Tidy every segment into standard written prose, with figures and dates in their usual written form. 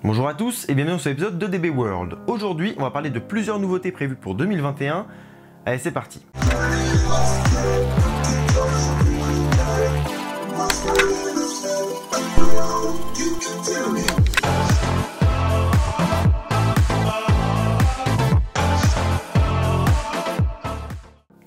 Bonjour à tous et bienvenue dans cet épisode de DB World. Aujourd'hui, on va parler de plusieurs nouveautés prévues pour 2021. Allez, c'est parti.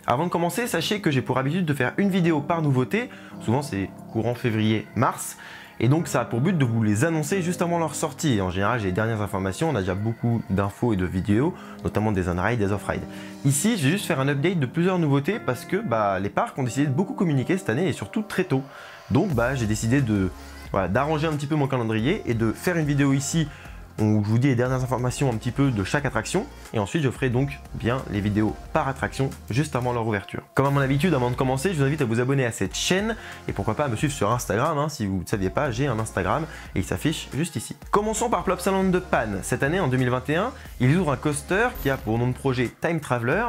Avant de commencer, sachez que j'ai pour habitude de faire une vidéo par nouveauté. Souvent, c'est courant février-mars. Et donc ça a pour but de vous les annoncer juste avant leur sortie. En général, j'ai les dernières informations, on a déjà beaucoup d'infos et de vidéos, notamment des on-ride, des off-ride. Ici, je vais juste faire un update de plusieurs nouveautés parce que les parcs ont décidé de beaucoup communiquer cette année et surtout très tôt. Donc j'ai décidé d'arranger un petit peu mon calendrier et de faire une vidéo ici où je vous dis les dernières informations un petit peu de chaque attraction et ensuite je ferai donc bien les vidéos par attraction juste avant leur ouverture. Comme à mon habitude, avant de commencer, je vous invite à vous abonner à cette chaîne et pourquoi pas à me suivre sur Instagram, si vous ne saviez pas, j'ai un Instagram et il s'affiche juste ici. Commençons par Plopsaland de Panne. Cette année, en 2021, ils ouvrent un coaster qui a pour nom de projet Time Traveler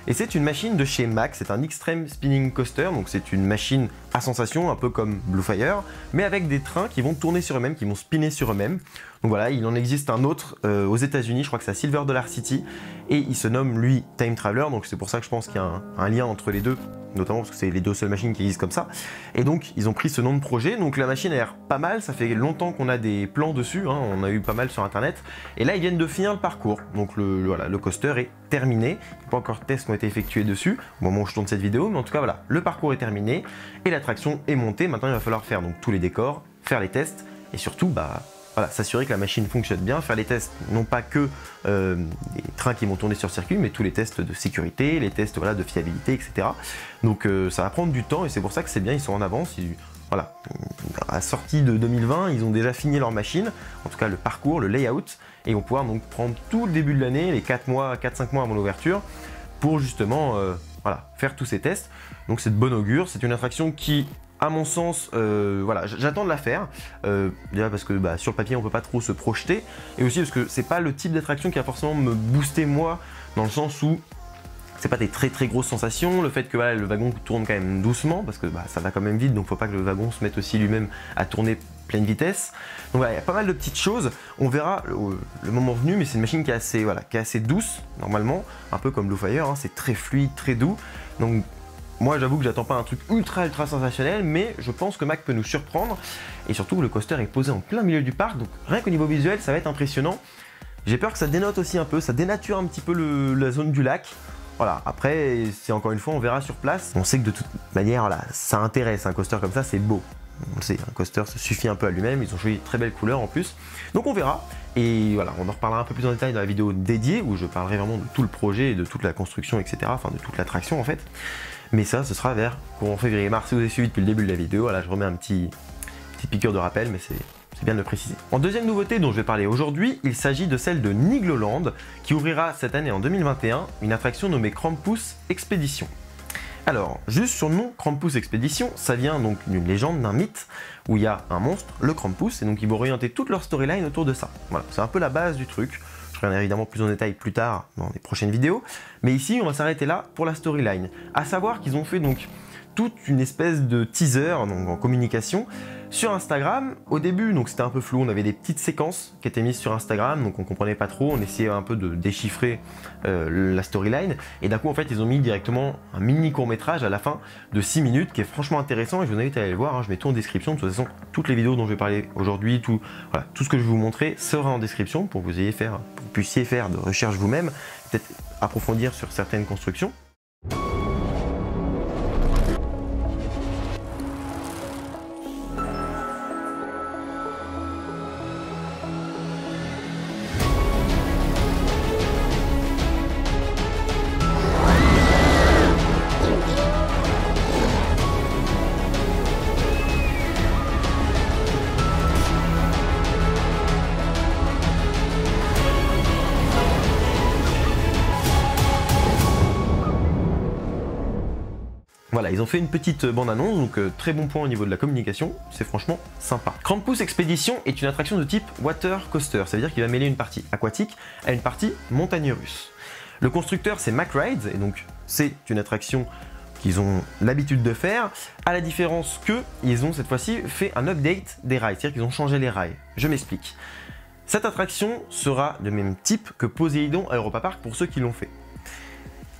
et c'est une machine de chez Mack, c'est un Extreme Spinning Coaster, donc c'est une machine à sensation, un peu comme Bluefire, mais avec des trains qui vont tourner sur eux-mêmes, qui vont spinner sur eux-mêmes. Donc voilà, il en existe un autre aux États-Unis, je crois que c'est à Silver Dollar City, et il se nomme lui Time Traveler, donc c'est pour ça que je pense qu'il y a un lien entre les deux, notamment parce que c'est les deux seules machines qui existent comme ça. Et donc ils ont pris ce nom de projet, donc la machine a l'air pas mal, ça fait longtemps qu'on a des plans dessus, on a eu pas mal sur internet, et là ils viennent de finir le parcours, donc le coaster est terminé, il n'y a pas encore de tests qui ont été effectués dessus, au moment où je tourne cette vidéo, mais en tout cas voilà, le parcours est terminé, et l'attraction est montée, maintenant il va falloir faire donc tous les décors, faire les tests, et surtout s'assurer que la machine fonctionne bien, faire les tests, non pas que les trains qui vont tourner sur circuit, mais tous les tests de sécurité, les tests de fiabilité, etc. Donc ça va prendre du temps et c'est pour ça que c'est bien, ils sont en avance. À la sortie de 2020, ils ont déjà fini leur machine, en tout cas le parcours, le layout, et ils vont pouvoir donc prendre tout le début de l'année, les 4-5 mois avant l'ouverture, pour justement faire tous ces tests. Donc c'est de bon augure, c'est une attraction qui, à mon sens, j'attends de la faire, déjà parce que sur le papier on peut pas trop se projeter, et aussi parce que c'est pas le type d'attraction qui va forcément me booster moi, dans le sens où c'est pas des très grosses sensations, le fait que le wagon tourne quand même doucement, parce que ça va quand même vite, donc faut pas que le wagon se mette aussi lui-même à tourner pleine vitesse. Donc voilà, il y a pas mal de petites choses, on verra le moment venu, mais c'est une machine qui est assez douce, normalement, un peu comme Bluefire, c'est très fluide, très doux, donc moi j'avoue que j'attends pas un truc ultra sensationnel, mais je pense que Mack peut nous surprendre, et surtout le coaster est posé en plein milieu du parc, donc rien qu'au niveau visuel ça va être impressionnant. J'ai peur que ça dénote aussi un peu, ça dénature un petit peu la zone du lac. Voilà, après c'est encore une fois on verra sur place. On sait que de toute manière ça intéresse, un coaster comme ça c'est beau. On le sait, un coaster se suffit un peu à lui-même, ils ont choisi de très belles couleurs en plus. Donc on verra, et voilà, on en reparlera un peu plus en détail dans la vidéo dédiée, où je parlerai vraiment de tout le projet, et de toute la construction, etc. Enfin de toute l'attraction en fait. Mais ça, ce sera vers courant février-mars. Si vous avez suivi depuis le début de la vidéo, je remets un petit piqûre de rappel, mais c'est bien de le préciser. En deuxième nouveauté dont je vais parler aujourd'hui, il s'agit de celle de Nigloland, qui ouvrira cette année en 2021 une attraction nommée Krampus Expedition. Alors, juste sur le nom Krampus Expedition, ça vient donc d'une légende, d'un mythe, où il y a un monstre, le Krampus, et donc ils vont orienter toute leur storyline autour de ça. Voilà, c'est un peu la base du truc. Je reviendrai évidemment plus en détail plus tard dans les prochaines vidéos, mais ici on va s'arrêter là pour la storyline. À savoir qu'ils ont fait donc toute une espèce de teaser donc en communication sur Instagram. Au début, donc c'était un peu flou, on avait des petites séquences qui étaient mises sur Instagram, donc on comprenait pas trop, on essayait un peu de déchiffrer la storyline, et d'un coup en fait ils ont mis directement un mini court-métrage à la fin de 6 minutes qui est franchement intéressant, et je vous invite à aller le voir, je mets tout en description. De toute façon, toutes les vidéos dont je vais parler aujourd'hui, tout ce que je vais vous montrer sera en description pour que vous puissiez faire de recherche vous-même, peut-être approfondir sur certaines constructions. Voilà, ils ont fait une petite bande-annonce, donc très bon point au niveau de la communication, c'est franchement sympa. Krampus Expedition est une attraction de type water coaster, ça veut dire qu'il va mêler une partie aquatique à une partie montagne russe. Le constructeur c'est Mack Rides, et donc c'est une attraction qu'ils ont l'habitude de faire, à la différence qu'ils ont cette fois-ci fait un update des rails, c'est-à-dire qu'ils ont changé les rails. Je m'explique. Cette attraction sera du même type que Poséidon à Europa Park pour ceux qui l'ont fait.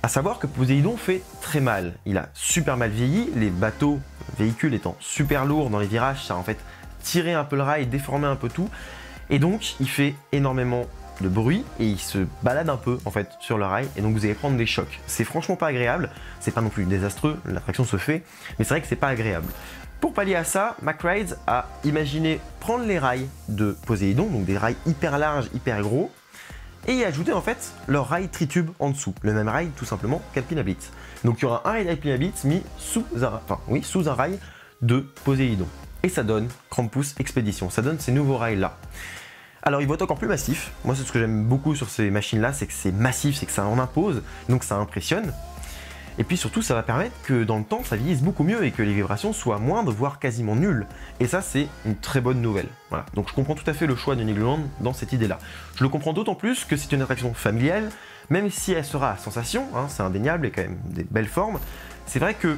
A savoir que Poséidon fait très mal, il a super mal vieilli, les bateaux, véhicules étant super lourds dans les virages, ça a en fait tiré un peu le rail, déformé un peu tout, et donc il fait énormément de bruit et il se balade un peu en fait sur le rail et donc vous allez prendre des chocs. C'est franchement pas agréable, c'est pas non plus désastreux, l'attraction se fait, mais c'est vrai que c'est pas agréable. Pour pallier à ça, MacRides a imaginé prendre les rails de Poséidon, donc des rails hyper larges, hyper gros, et y ajouter en fait leur rail tritube en dessous, le même rail tout simplement qu'Alpina Blitz. Donc il y aura un rail d'Alpina Blitz mis sous un rail de Poséidon. Et ça donne Krampus Expedition, ça donne ces nouveaux rails là. Alors il va être encore plus massif, moi c'est ce que j'aime beaucoup sur ces machines là, c'est que c'est massif, c'est que ça en impose, donc ça impressionne. Et puis surtout ça va permettre que dans le temps ça vieillisse beaucoup mieux et que les vibrations soient moindres, voire quasiment nulles. Et ça c'est une très bonne nouvelle. Voilà. Donc je comprends tout à fait le choix de Nigloland dans cette idée là. Je le comprends d'autant plus que c'est une attraction familiale, même si elle sera à sensation, hein, c'est indéniable et quand même des belles formes. C'est vrai que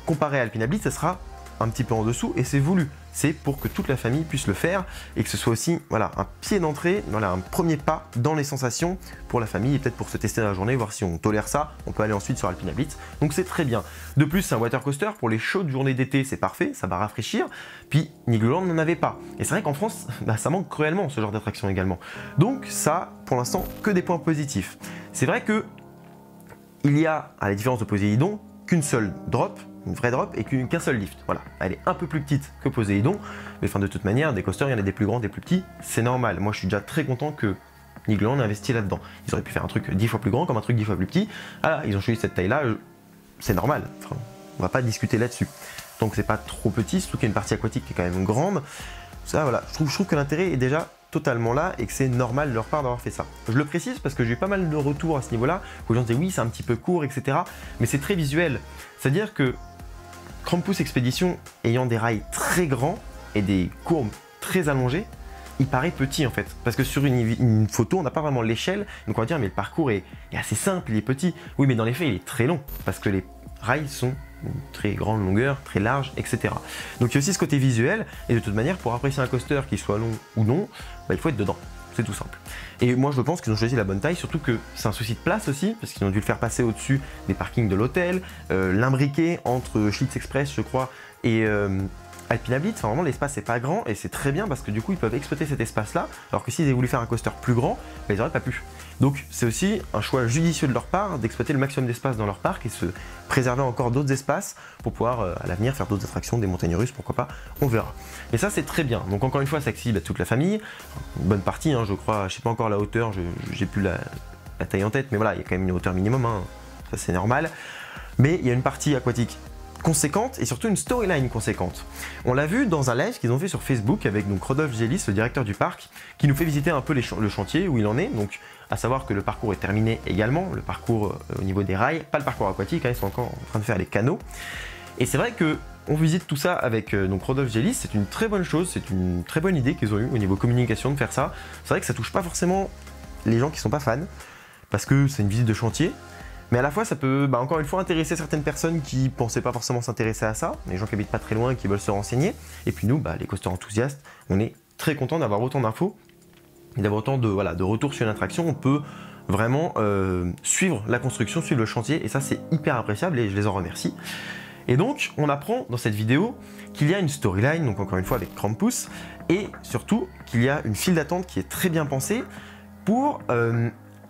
comparé à Alpina Blitz, ça sera un petit peu en dessous et c'est voulu. C'est pour que toute la famille puisse le faire et que ce soit aussi voilà, un pied d'entrée, voilà, un premier pas dans les sensations pour la famille et peut-être pour se tester dans la journée, voir si on tolère ça, on peut aller ensuite sur Alpina Blitz. Donc c'est très bien. De plus, c'est un water coaster pour les chaudes journées d'été, c'est parfait, ça va rafraîchir. Puis Nigloland n'en avait pas. Et c'est vrai qu'en France, ça manque cruellement ce genre d'attraction également. Donc ça, pour l'instant, que des points positifs. C'est vrai que il y a, à la différence de Poséidon, qu'une seule drop, une vraie drop et qu'un seul lift. Voilà, elle est un peu plus petite que Poséidon, mais enfin de toute manière, des coasters, il y en a des plus grands, des plus petits, c'est normal. Moi je suis déjà très content que Nigloland ait investi là-dedans. Ils auraient pu faire un truc 10 fois plus grand comme un truc 10 fois plus petit. Ah là, ils ont choisi cette taille-là, c'est normal. Enfin, on va pas discuter là-dessus. Donc c'est pas trop petit, surtout qu'il y a une partie aquatique qui est quand même grande. Ça voilà, je trouve que l'intérêt est déjà totalement là et que c'est normal de leur part d'avoir fait ça. Je le précise parce que j'ai eu pas mal de retours à ce niveau-là, où les gens disaient oui c'est un petit peu court, etc. Mais c'est très visuel. C'est-à-dire que Krampus Expedition ayant des rails très grands et des courbes très allongées, il paraît petit en fait. Parce que sur une photo, on n'a pas vraiment l'échelle, donc on va dire mais le parcours est assez simple, il est petit. Oui mais dans les faits il est très long, parce que les rails sont une très grande longueur, très large, etc. Donc il y a aussi ce côté visuel, et de toute manière pour apprécier un coaster qui soit long ou non, bah, il faut être dedans. C'est tout simple. Et moi je pense qu'ils ont choisi la bonne taille, surtout que c'est un souci de place aussi, parce qu'ils ont dû le faire passer au-dessus des parkings de l'hôtel, l'imbriquer entre Schlitz Express je crois et Alpina Blitz, enfin vraiment l'espace n'est pas grand et c'est très bien parce que du coup ils peuvent exploiter cet espace là, alors que s'ils avaient voulu faire un coaster plus grand, bah, ils n'auraient pas pu. Donc c'est aussi un choix judicieux de leur part d'exploiter le maximum d'espace dans leur parc et se préserver encore d'autres espaces pour pouvoir à l'avenir faire d'autres attractions, des montagnes russes, pourquoi pas, on verra. Mais ça c'est très bien, donc encore une fois c'est accessible à toute la famille, une bonne partie hein, je crois, je sais pas encore la hauteur, j'ai plus la taille en tête, mais voilà il y a quand même une hauteur minimum, hein, ça c'est normal. Mais il y a une partie aquatique conséquente et surtout une storyline conséquente. On l'a vu dans un live qu'ils ont fait sur Facebook avec donc Rodolphe Gélis, le directeur du parc, qui nous fait visiter un peu le chantier où il en est. Donc à savoir que le parcours est terminé également, le parcours au niveau des rails, pas le parcours aquatique, hein, ils sont encore en train de faire les canaux. Et c'est vrai que on visite tout ça avec donc Rodolphe Gélis, c'est une très bonne chose, c'est une très bonne idée qu'ils ont eu au niveau communication de faire ça. C'est vrai que ça touche pas forcément les gens qui sont pas fans, parce que c'est une visite de chantier. Mais à la fois, ça peut encore une fois intéresser certaines personnes qui pensaient pas forcément s'intéresser à ça, les gens qui habitent pas très loin et qui veulent se renseigner. Et puis nous, les coasters enthousiastes, on est très contents d'avoir autant d'infos et d'avoir autant de retours sur une attraction. On peut vraiment suivre la construction, suivre le chantier, et ça c'est hyper appréciable et je les en remercie. Et donc, on apprend dans cette vidéo qu'il y a une storyline, donc encore une fois avec Krampus, et surtout qu'il y a une file d'attente qui est très bien pensée pour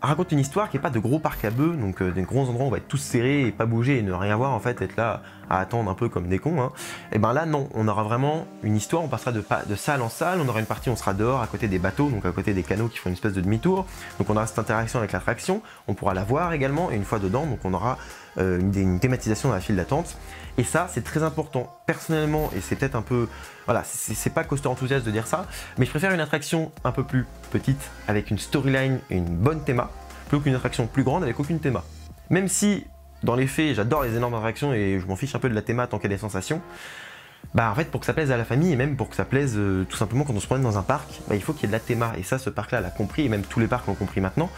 raconte une histoire qui n'est pas de gros parcs à bœufs, donc des gros endroits où on va être tous serrés et pas bouger et ne rien voir en fait, être là à attendre un peu comme des cons. Hein. Et ben là non, on aura vraiment une histoire, on passera de salle en salle, on aura une partie où on sera dehors à côté des bateaux, donc à côté des canaux qui font une espèce de demi-tour, donc on aura cette interaction avec l'attraction, on pourra la voir également et une fois dedans, donc on aura une thématisation dans la file d'attente. Et ça, c'est très important. Personnellement, et c'est peut-être un peu... Voilà, c'est pas coaster enthousiaste de dire ça, mais je préfère une attraction un peu plus petite, avec une storyline et une bonne théma, plutôt qu'une attraction plus grande avec aucune théma. Même si, dans les faits, j'adore les énormes attractions et je m'en fiche un peu de la théma tant qu'il y a des sensations, en fait, pour que ça plaise à la famille et même pour que ça plaise tout simplement quand on se promène dans un parc, il faut qu'il y ait de la théma. Et ça, ce parc-là l'a compris, et même tous les parcs l'ont compris maintenant,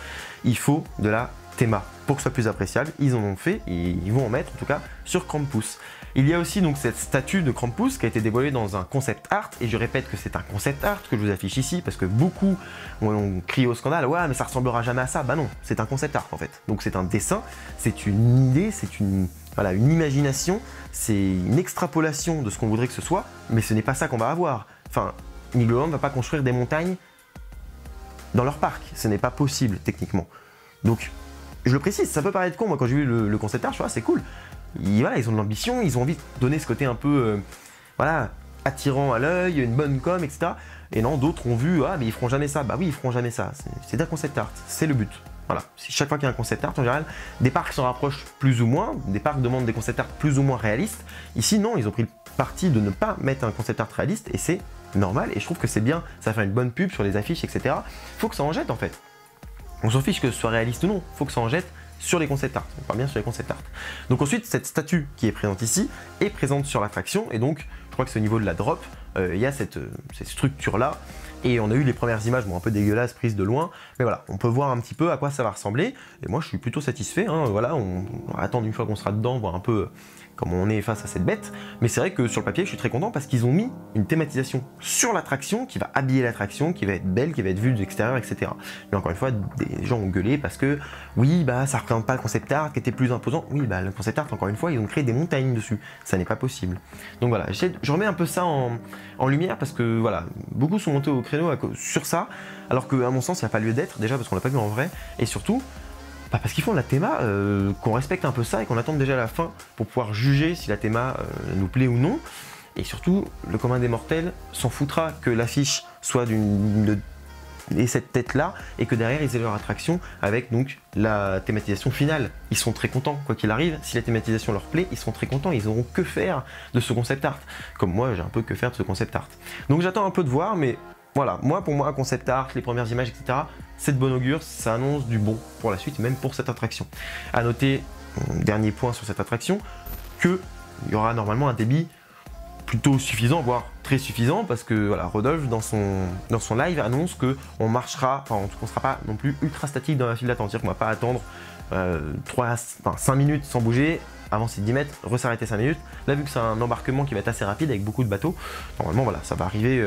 il faut de la théma pour que ce soit plus appréciable. Ils en ont fait et ils vont en mettre en tout cas sur Krampus. Il y a aussi donc cette statue de Krampus qui a été dévoilée dans un concept art, et je répète que c'est un concept art que je vous affiche ici parce que beaucoup ont crié au scandale, ouais mais ça ressemblera jamais à ça. Bah non, c'est un concept art en fait. Donc c'est un dessin, c'est une idée, c'est une imagination, c'est une extrapolation de ce qu'on voudrait que ce soit, mais ce n'est pas ça qu'on va avoir. Enfin, Nigloland ne va pas construire des montagnes dans leur parc, ce n'est pas possible techniquement. Donc, je le précise, ça peut paraître con, moi quand j'ai vu le concept art, je vois, c'est cool. Ils ont de l'ambition, ils ont envie de donner ce côté un peu, attirant à l'œil, une bonne com, etc. Et non, d'autres ont vu, ah mais ils feront jamais ça. Bah oui, ils feront jamais ça, c'est un concept art, c'est le but. Voilà, chaque fois qu'il y a un concept art, en général, des parcs s'en rapprochent plus ou moins, des parcs demandent des concept art plus ou moins réalistes. Ici, non, ils ont pris le parti de ne pas mettre un concept art réaliste, et c'est normal, et je trouve que c'est bien, ça fait une bonne pub sur les affiches, etc. Faut que ça en jette en fait. On s'en fiche que ce soit réaliste ou non, faut que ça en jette sur les concept art, on parle bien sur les concept art. Donc ensuite, cette statue qui est présente ici est présente sur l'attraction, et donc je crois que c'est au niveau de la drop, il y a cette structure là, et on a eu les premières images, bon un peu dégueulasses, prises de loin, mais voilà, on peut voir un petit peu à quoi ça va ressembler, et moi je suis plutôt satisfait, hein, voilà, on va attendre une fois qu'on sera dedans, voir un peu comment on est face à cette bête, mais c'est vrai que sur le papier je suis très content parce qu'ils ont mis une thématisation sur l'attraction qui va habiller l'attraction, qui va être belle, qui va être vue de l'extérieur, etc. Mais encore une fois, des gens ont gueulé parce que oui, bah ça représente pas le concept art qui était plus imposant. Oui, bah le concept art, encore une fois, ils ont créé des montagnes dessus, ça n'est pas possible. Donc voilà, je remets un peu ça en lumière parce que voilà, beaucoup sont montés au créneau sur ça, alors qu'à mon sens, il n'y a pas lieu d'être, déjà parce qu'on l'a pas vu en vrai, et surtout, parce qu'ils font la théma, qu'on respecte un peu ça et qu'on attende déjà la fin pour pouvoir juger si la théma nous plaît ou non. Et surtout, le commun des mortels s'en foutra que l'affiche soit et cette tête-là, et que derrière ils aient leur attraction avec donc la thématisation finale. Ils sont très contents, quoi qu'il arrive, si la thématisation leur plaît, ils seront très contents, ils auront que faire de ce concept art. Comme moi, j'ai un peu que faire de ce concept art. Donc j'attends un peu de voir, mais voilà, pour moi, concept art, les premières images, etc., c'est de bon augure, ça annonce du bon pour la suite, même pour cette attraction. A noter, dernier point sur cette attraction, qu'il y aura normalement un débit plutôt suffisant, voire très suffisant, parce que voilà, Rodolphe, dans son live, annonce qu'on marchera, enfin, on ne sera pas non plus ultra statique dans la file d'attente, c'est-à-dire qu'on ne va pas attendre 5 minutes sans bouger, avancer 10 mètres, s'arrêter 5 minutes. Là, vu que c'est un embarquement qui va être assez rapide avec beaucoup de bateaux, normalement, voilà, ça va arriver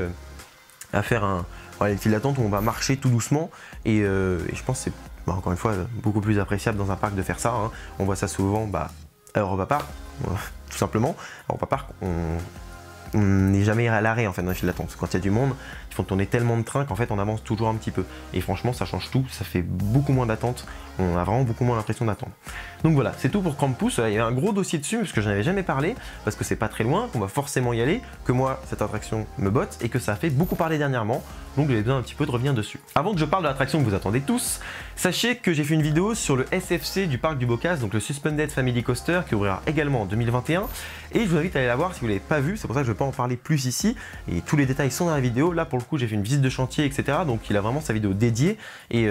à faire une file d'attente où on va marcher tout doucement, et je pense que c'est encore une fois beaucoup plus appréciable dans un parc de faire ça, hein. On voit ça souvent à Europa Park, tout simplement. À Europa Park, on n'est jamais à l'arrêt en fait dans la file d'attente. Quand il y a du monde, ils font tourner tellement de trains qu'en fait on avance toujours un petit peu. Et franchement, ça change tout, ça fait beaucoup moins d'attente. On a vraiment beaucoup moins l'impression d'attendre. Donc voilà, c'est tout pour Krampus. Il y avait un gros dossier dessus parce que je n'avais jamais parlé, parce que c'est pas très loin, qu'on va forcément y aller, que moi cette attraction me botte et que ça a fait beaucoup parler dernièrement. Donc j'avais besoin un petit peu de revenir dessus. Avant que je parle de l'attraction que vous attendez tous, sachez que j'ai fait une vidéo sur le SFC du parc du Bocas, donc le Suspended Family Coaster, qui ouvrira également en 2021. Et je vous invite à aller la voir si vous ne l'avez pas vu, c'est pour ça que je ne vais pas en parler plus ici. Et tous les détails sont dans la vidéo. Là pour le coup j'ai fait une visite de chantier, etc. Donc il a vraiment sa vidéo dédiée. Et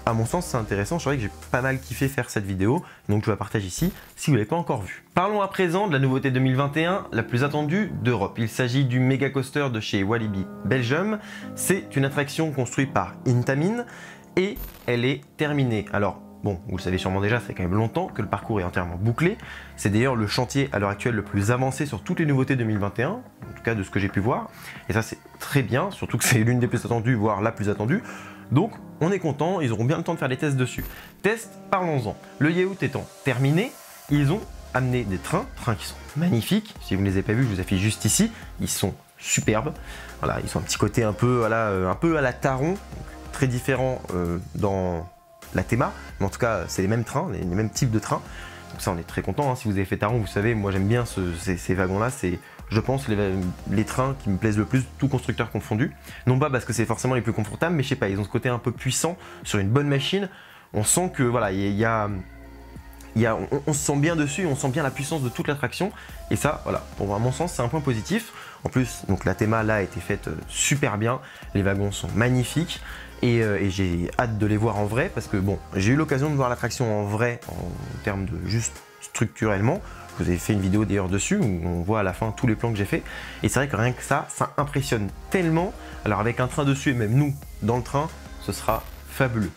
à mon sens c'est intéressant, je vrai que j'ai pas mal kiffé faire cette vidéo. Donc je vous la partage ici si vous ne l'avez pas encore vue. Parlons à présent de la nouveauté 2021, la plus attendue d'Europe. Il s'agit du Mega Coaster de chez Walibi Belgium. C'est une attraction construite par Intamin et elle est terminée. Alors bon, vous le savez sûrement déjà, ça fait quand même longtemps que le parcours est entièrement bouclé. C'est d'ailleurs le chantier à l'heure actuelle le plus avancé sur toutes les nouveautés 2021, en tout cas de ce que j'ai pu voir. Et ça c'est très bien, surtout que c'est l'une des plus attendues, voire la plus attendue. Donc on est content, ils auront bien le temps de faire des tests dessus. Tests, parlons-en. Le layout étant terminé, ils ont amené des trains qui sont magnifiques. Si vous ne les avez pas vus, je vous affiche juste ici. Ils sont superbes. Voilà, ils sont un petit côté un peu à la Taron, donc très différent dans la théma, mais en tout cas c'est les mêmes trains, les mêmes types de trains. Donc ça on est très content, hein. Si vous avez fait Taron, vous savez, moi j'aime bien ces wagons-là, c'est je pense les trains qui me plaisent le plus, tout constructeur confondu. Non pas parce que c'est forcément les plus confortables, mais je sais pas, ils ont ce côté un peu puissant sur une bonne machine. On sent que voilà, on se sent bien dessus, on sent bien la puissance de toute l'attraction. Et ça, voilà, pour à mon sens, c'est un point positif. En plus, donc la théma là a été faite super bien. Les wagons sont magnifiques. Et j'ai hâte de les voir en vrai parce que bon, j'ai eu l'occasion de voir l'attraction en vrai en termes de juste structurellement. Je vous ai fait une vidéo d'ailleurs dessus où on voit à la fin tous les plans que j'ai fait. Et c'est vrai que rien que ça impressionne tellement. Alors avec un train dessus et même nous dans le train, ce sera fabuleux.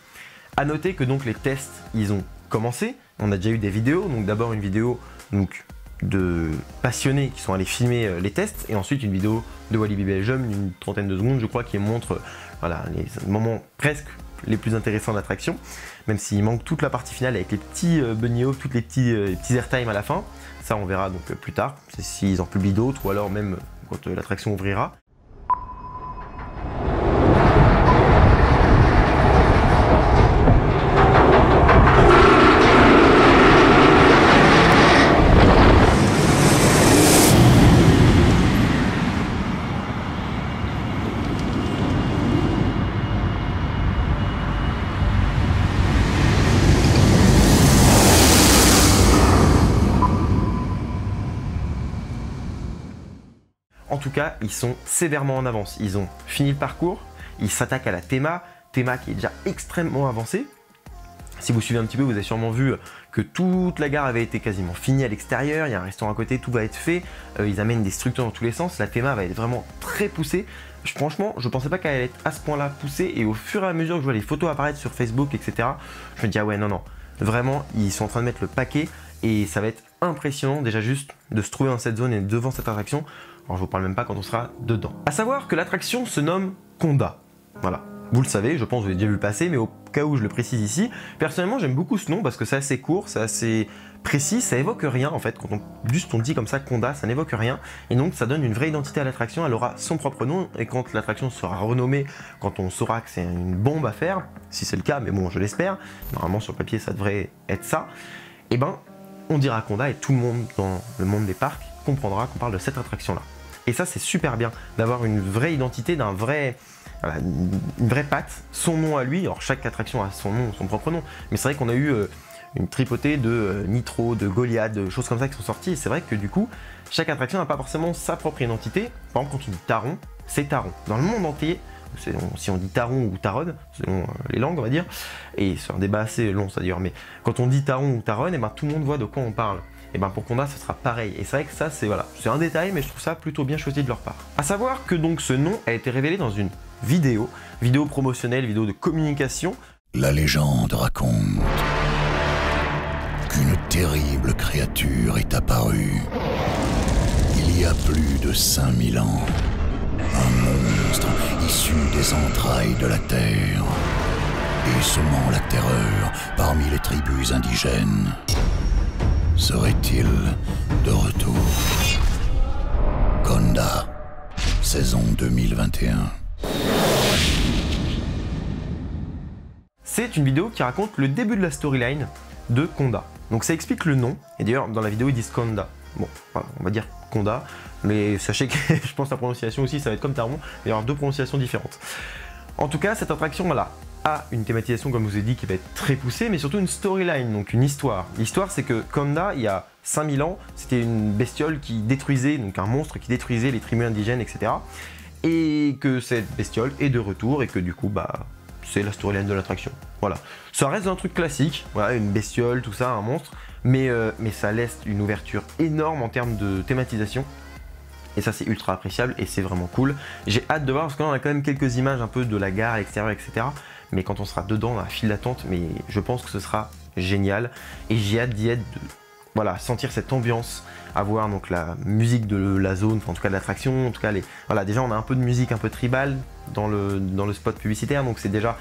A noter que donc les tests, ils ont commencé. On a déjà eu des vidéos, donc d'abord une vidéo donc, de passionnés qui sont allés filmer les tests, et ensuite une vidéo de Walibi Belgium d'une trentaine de secondes, je crois, qui montre voilà, les moments presque les plus intéressants de l'attraction, même s'il manque toute la partie finale avec les petits bunny hops, toutes les petits airtime à la fin. Ça, on verra donc plus tard, s'ils en publient d'autres, ou alors même quand l'attraction ouvrira. En tout cas, ils sont sévèrement en avance. Ils ont fini le parcours, ils s'attaquent à la théma qui est déjà extrêmement avancée. Si vous suivez un petit peu, vous avez sûrement vu que toute la gare avait été quasiment finie à l'extérieur, il y a un restaurant à côté, tout va être fait, ils amènent des structures dans tous les sens, la théma va être vraiment très poussée. Franchement, je pensais pas qu'elle allait être à ce point-là poussée, et au fur et à mesure que je vois les photos apparaître sur Facebook, etc., je me dis ah ouais, non, vraiment, ils sont en train de mettre le paquet, et ça va être impressionnant déjà juste de se trouver dans cette zone et devant cette attraction. Alors je vous parle même pas quand on sera dedans. A savoir que l'attraction se nomme Conda. Voilà. Vous le savez, je pense que vous avez déjà vu passer, mais au cas où je le précise ici, personnellement j'aime beaucoup ce nom parce que c'est assez court, c'est assez précis, ça évoque rien en fait. Quand on dit comme ça Conda, ça n'évoque rien, et donc ça donne une vraie identité à l'attraction. Elle aura son propre nom, et quand l'attraction sera renommée, quand on saura que c'est une bombe à faire, si c'est le cas, mais bon je l'espère, normalement sur le papier ça devrait être ça, et ben on dira Conda, et tout le monde dans le monde des parcs comprendra qu'on parle de cette attraction là. Et ça c'est super bien d'avoir une vraie identité, d'un vrai, voilà, une vraie patte, son nom à lui. Alors chaque attraction a son nom, son propre nom, mais c'est vrai qu'on a eu une tripotée de Nitro, de Goliath, de choses comme ça qui sont sorties, et c'est vrai que du coup chaque attraction n'a pas forcément sa propre identité. Par exemple quand on dit Taron, c'est Taron. Dans le monde entier, si on dit Taron ou Taron, selon les langues on va dire, et c'est un débat assez long ça d'ailleurs, mais quand on dit Taron ou Taron, et ben tout le monde voit de quoi on parle. Et ben pour Conda ce sera pareil, et c'est vrai que ça c'est voilà, c'est un détail, mais je trouve ça plutôt bien choisi de leur part. A savoir que donc ce nom a été révélé dans une vidéo promotionnelle, vidéo de communication. La légende raconte qu'une terrible créature est apparue il y a plus de 5000 ans. Un monstre issu des entrailles de la terre et semant la terreur parmi les tribus indigènes. Serait-il de retour? Conda, saison 2021. C'est une vidéo qui raconte le début de la storyline de Conda. Donc ça explique le nom, et d'ailleurs dans la vidéo ils disent Conda. Bon, voilà, on va dire Conda, mais sachez que je pense que la prononciation aussi ça va être comme Taron, il va y avoir deux prononciations différentes. En tout cas, cette attraction voilà, a une thématisation, comme je vous ai dit, qui va être très poussée, mais surtout une storyline, donc une histoire. L'histoire, c'est que Conda, il y a 5000 ans, c'était une bestiole qui détruisait, donc un monstre qui détruisait les tribus indigènes, etc. Et que cette bestiole est de retour, et que du coup, bah, c'est la storyline de l'attraction. Voilà. Ça reste un truc classique, voilà, une bestiole, tout ça, un monstre, mais ça laisse une ouverture énorme en termes de thématisation. Et ça c'est ultra appréciable et c'est vraiment cool. J'ai hâte de voir parce qu'on a quand même quelques images un peu de la gare à l'extérieur, etc. Mais quand on sera dedans, dans la file d'attente, mais je pense que ce sera génial. Et j'ai hâte d'y être, voilà, sentir cette ambiance, avoir donc la musique de la zone, enfin, en tout cas de l'attraction, en tout cas voilà, déjà on a un peu de musique un peu tribal dans le spot publicitaire, donc c'est déjà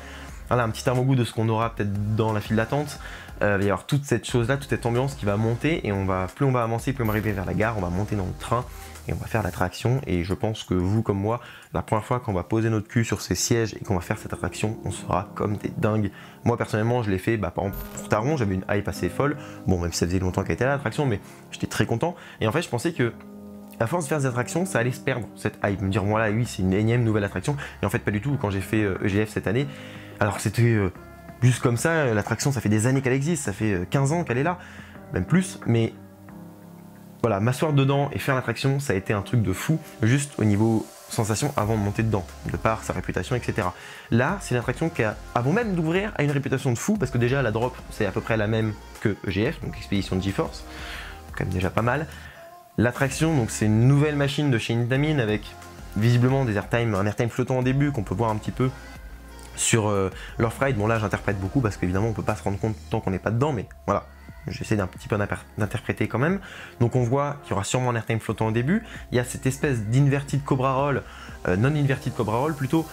voilà, un petit avant-goût de ce qu'on aura peut-être dans la file d'attente. Il va y avoir toute cette chose-là, toute cette ambiance qui va monter, et plus on va avancer, plus on va arriver vers la gare, on va monter dans le train, et on va faire l'attraction. Et je pense que vous comme moi, la première fois qu'on va poser notre cul sur ces sièges et qu'on va faire cette attraction, on sera comme des dingues. Moi personnellement je l'ai fait, par exemple pour Taron, j'avais une hype assez folle, bon même si ça faisait longtemps qu'elle était là l'attraction, mais j'étais très content. Et en fait je pensais que à force de faire des attractions, ça allait se perdre, cette hype, me dire voilà oui c'est une énième nouvelle attraction, et en fait pas du tout. Quand j'ai fait EGF cette année, alors que c'était juste comme ça, l'attraction ça fait des années qu'elle existe, ça fait 15 ans qu'elle est là, même plus, mais voilà, m'asseoir dedans et faire l'attraction, ça a été un truc de fou, juste au niveau sensation avant de monter dedans, de par sa réputation, etc. Là, c'est une attraction qui, avant même d'ouvrir, a une réputation de fou, parce que déjà la drop, c'est à peu près la même que EGF, donc Expédition de GeForce, quand même déjà pas mal. L'attraction, donc c'est une nouvelle machine de chez Intamin avec visiblement des airtime, un airtime flottant au début qu'on peut voir un petit peu sur leur ride. Bon là j'interprète beaucoup parce qu'évidemment on peut pas se rendre compte tant qu'on n'est pas dedans, mais voilà, j'essaie d'un petit peu d'interpréter quand même. Donc on voit qu'il y aura sûrement un airtime flottant au début. Il y a cette espèce d'inverted cobra roll, non-inverted cobra roll plutôt,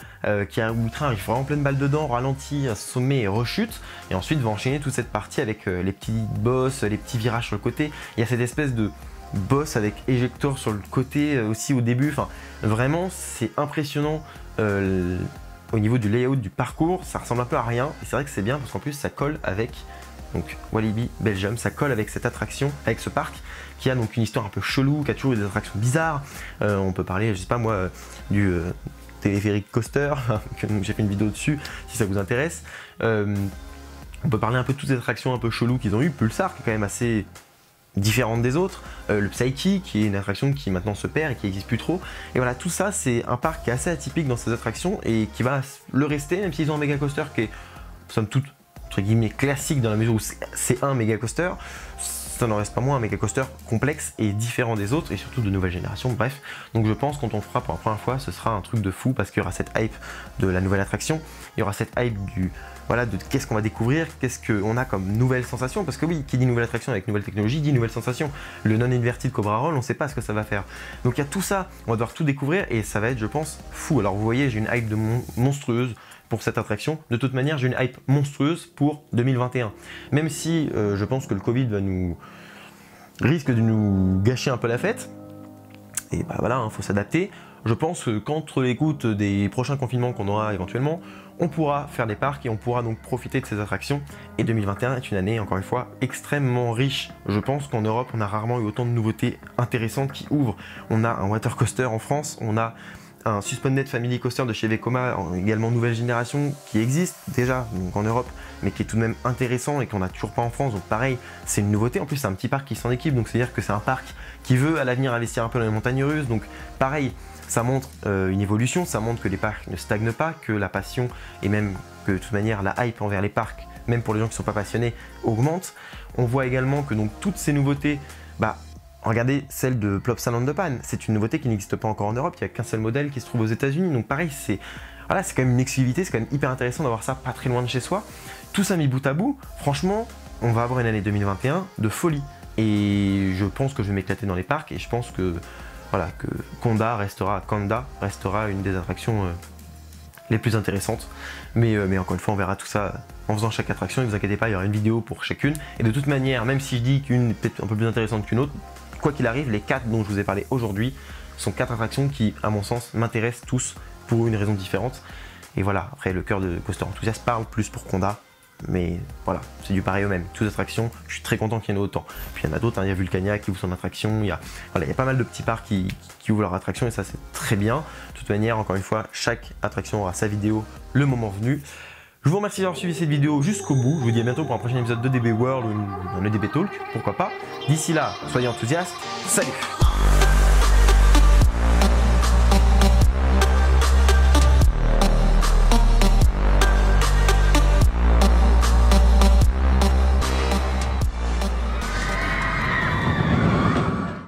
qui a où le train arrive vraiment pleine balle dedans, ralentit, sommet et rechute, et ensuite va enchaîner toute cette partie avec les petits boss, les petits virages sur le côté. Il y a cette espèce de boss avec éjecteur sur le côté aussi au début. Enfin vraiment c'est impressionnant. Au niveau du layout du parcours, ça ressemble un peu à rien, et c'est vrai que c'est bien parce qu'en plus ça colle avec donc Walibi Belgium, ça colle avec cette attraction, avec ce parc qui a donc une histoire un peu chelou, qui a toujours eu des attractions bizarres. On peut parler, je sais pas moi, du téléphérique coaster, que j'ai fait une vidéo dessus si ça vous intéresse. On peut parler un peu de toutes les attractions un peu cheloues qu'ils ont eu. Pulsar qui est quand même assez différente des autres, le Psyche qui est une attraction qui maintenant se perd et qui n'existe plus trop, et voilà, tout ça c'est un parc qui est assez atypique dans ses attractions et qui va le rester, même s'ils ont un méga coaster qui est somme toute entre guillemets classique dans la mesure où c'est un méga coaster, ça n'en reste pas moins un méga coaster complexe et différent des autres et surtout de nouvelle génération, bref. Donc je pense quand on le fera pour la première fois ce sera un truc de fou parce qu'il y aura cette hype de la nouvelle attraction, il y aura cette hype du voilà, de qu'est-ce qu'on va découvrir, qu'est-ce qu'on a comme nouvelle sensation, parce que oui, qui dit nouvelle attraction avec nouvelle technologie, dit nouvelle sensation. Le non-inverted Cobra Roll, on ne sait pas ce que ça va faire. Donc il y a tout ça, on va devoir tout découvrir et ça va être, je pense, fou. Alors vous voyez, j'ai une hype monstrueuse pour cette attraction. De toute manière, j'ai une hype monstrueuse pour 2021. Même si je pense que le Covid risque de nous gâcher un peu la fête, et bah voilà, faut s'adapter. Je pense qu'entre l'écoute des prochains confinements qu'on aura éventuellement, on pourra faire des parcs et on pourra donc profiter de ces attractions. Et 2021 est une année, encore une fois, extrêmement riche. Je pense qu'en Europe, on a rarement eu autant de nouveautés intéressantes qui ouvrent. On a un water coaster en France, on a un Suspended Family Coaster de chez Vekoma, également nouvelle génération, qui existe déjà donc en Europe, mais qui est tout de même intéressant et qu'on n'a toujours pas en France. Donc pareil, c'est une nouveauté. En plus, c'est un petit parc qui s'en équipe, donc c'est-à-dire que c'est un parc qui veut à l'avenir investir un peu dans les montagnes russes. Donc pareil, ça montre une évolution, ça montre que les parcs ne stagnent pas, que la passion et même que de toute manière la hype envers les parcs, même pour les gens qui ne sont pas passionnés, augmente. On voit également que donc toutes ces nouveautés, regardez celle de Plopsa Land de Pan, c'est une nouveauté qui n'existe pas encore en Europe, il n'y a qu'un seul modèle qui se trouve aux États-Unis. Donc pareil, c'est quand même une exclusivité, c'est quand même hyper intéressant d'avoir ça pas très loin de chez soi. Tout ça mis bout à bout, franchement, on va avoir une année 2021 de folie. Et je pense que je vais m'éclater dans les parcs et je pense que voilà, que Conda restera une des attractions les plus intéressantes. Mais encore une fois, on verra tout ça en faisant chaque attraction. Et ne vous inquiétez pas, il y aura une vidéo pour chacune. Et de toute manière, même si je dis qu'une est peut-être un peu plus intéressante qu'une autre, quoi qu'il arrive, les 4 dont je vous ai parlé aujourd'hui sont 4 attractions qui, à mon sens, m'intéressent tous pour une raison différente. Et voilà, après le cœur de Coaster Enthusiast parle plus pour Conda. Mais voilà, c'est du pareil au même. Toutes les attractions, je suis très content qu'il y en ait autant. Puis il y en a d'autres, il y a Vulcania qui ouvre son attraction, il y a pas mal de petits parcs qui ouvrent leur attraction et ça c'est très bien. De toute manière, encore une fois, chaque attraction aura sa vidéo le moment venu. Je vous remercie d'avoir suivi cette vidéo jusqu'au bout. Je vous dis à bientôt pour un prochain épisode de DB World ou un DB Talk, pourquoi pas. D'ici là, soyez enthousiastes, salut!